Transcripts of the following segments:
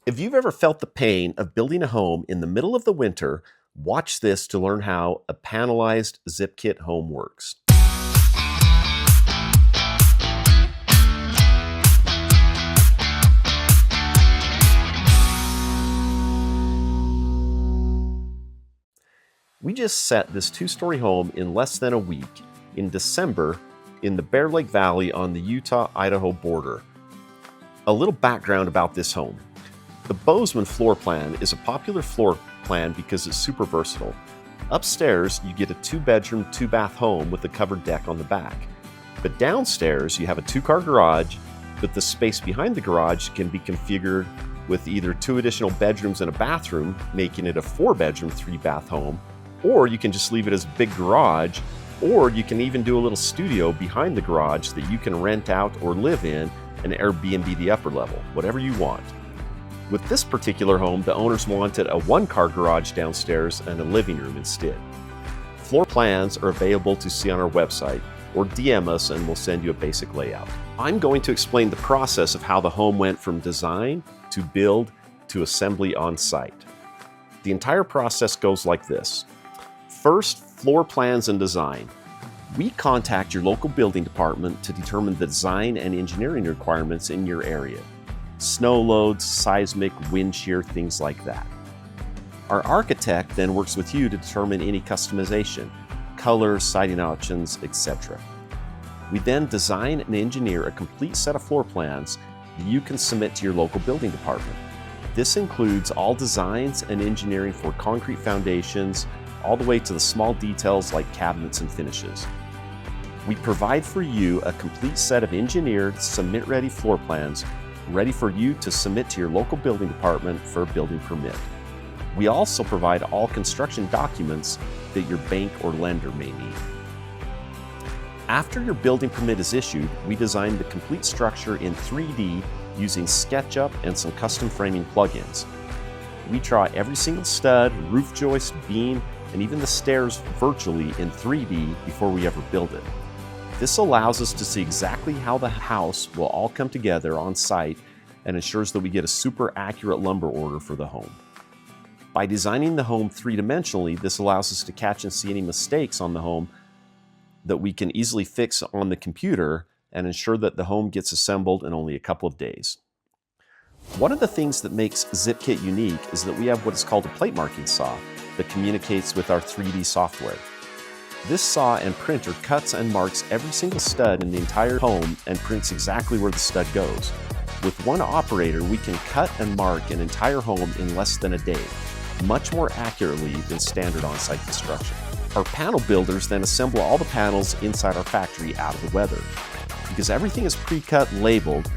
If you've ever felt the pain of building a home in the middle of the winter, watch this to learn how a panelized zip kit home works. We just set this two-story home in less than a week in December in the Bear Lake Valley on the Utah-Idaho border. A little background about this home. The Boseman floor plan is a popular floor plan because it's super versatile. Upstairs, you get a 2-bedroom, 2-bath home with a covered deck on the back. But downstairs, you have a 2-car garage, but the space behind the garage can be configured with either 2 additional bedrooms and a bathroom, making it a 4-bedroom, 3-bath home, or you can just leave it as a big garage, or you can even do a little studio behind the garage that you can rent out or live in and Airbnb the upper level, whatever you want. With this particular home, the owners wanted a 1-car garage downstairs and a living room instead. Floor plans are available to see on our website, or DM us and we'll send you a basic layout. I'm going to explain the process of how the home went from design to build to assembly on site. The entire process goes like this. First, floor plans and design. We contact your local building department to determine the design and engineering requirements in your area. Snow loads, seismic, wind shear, things like that. Our architect then works with you to determine any customization, colors, siding options, etc. We then design and engineer a complete set of floor plans that you can submit to your local building department. This includes all designs and engineering for concrete foundations, all the way to the small details like cabinets and finishes. We provide for you a complete set of engineered, submit-ready floor plans ready for you to submit to your local building department for a building permit. We also provide all construction documents that your bank or lender may need. After your building permit is issued, we design the complete structure in 3D using SketchUp and some custom framing plugins. We draw every single stud, roof joist, beam, and even the stairs virtually in 3D before we ever build it. This allows us to see exactly how the house will all come together on site and ensures that we get a super accurate lumber order for the home. By designing the home 3-dimensionally, this allows us to catch and see any mistakes on the home that we can easily fix on the computer and ensure that the home gets assembled in only a couple of days. One of the things that makes ZipKit unique is that we have what is called a plate marking saw that communicates with our 3D software. This saw and printer cuts and marks every single stud in the entire home and prints exactly where the stud goes. With one operator, we can cut and mark an entire home in less than a day, much more accurately than standard on-site construction. Our panel builders then assemble all the panels inside our factory out of the weather. Because everything is pre-cut and labeled,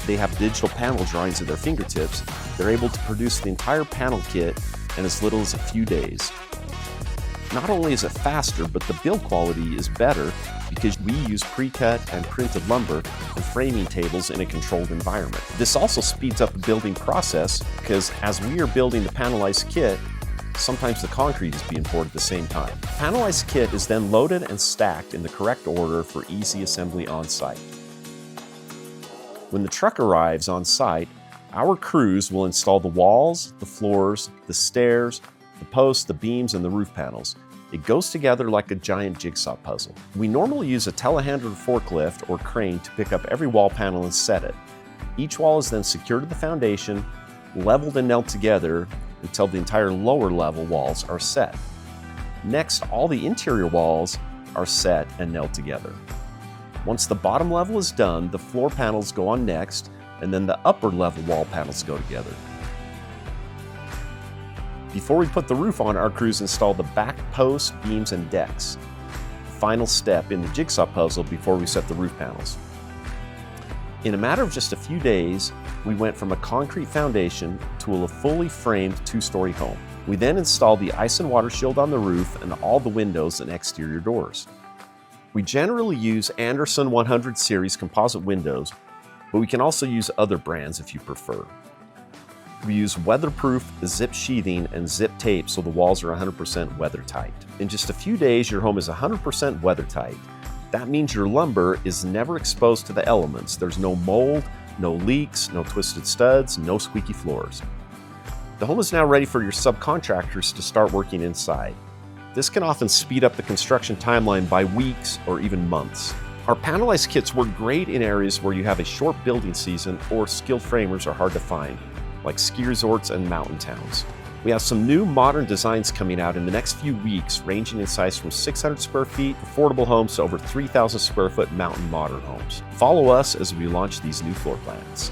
they have digital panel drawings at their fingertips, they're able to produce the entire panel kit in as little as a few days. Not only is it faster, but the build quality is better because we use pre-cut and printed lumber and framing tables in a controlled environment. This also speeds up the building process because as we are building the panelized kit, sometimes the concrete is being poured at the same time. The panelized kit is then loaded and stacked in the correct order for easy assembly on site. When the truck arrives on site, our crews will install the walls, the floors, the stairs, the posts, the beams, and the roof panels. It goes together like a giant jigsaw puzzle. We normally use a telehandled forklift or crane to pick up every wall panel and set it. Each wall is then secured to the foundation, leveled and nailed together until the entire lower level walls are set. Next, all the interior walls are set and nailed together. Once the bottom level is done, the floor panels go on next, and then the upper level wall panels go together. Before we put the roof on, our crews install the back posts, beams, and decks. Final step in the jigsaw puzzle before we set the roof panels. In a matter of just a few days, we went from a concrete foundation to a fully framed 2-story home. We then installed the ice and water shield on the roof and all the windows and exterior doors. We generally use Anderson 100 series composite windows, but we can also use other brands if you prefer. We use weatherproof zip sheathing and zip tape so the walls are 100% weather tight. In just a few days, your home is 100% weather tight. That means your lumber is never exposed to the elements. There's no mold, No leaks, no twisted studs, no squeaky floors. The home is now ready for your subcontractors to start working inside. This can often speed up the construction timeline by weeks or even months. Our panelized kits work great in areas where you have a short building season or skilled framers are hard to find, like ski resorts and mountain towns. We have some new modern designs coming out in the next few weeks, ranging in size from 600 square feet affordable homes to over 3,000 square foot mountain modern homes. Follow us as we launch these new floor plans.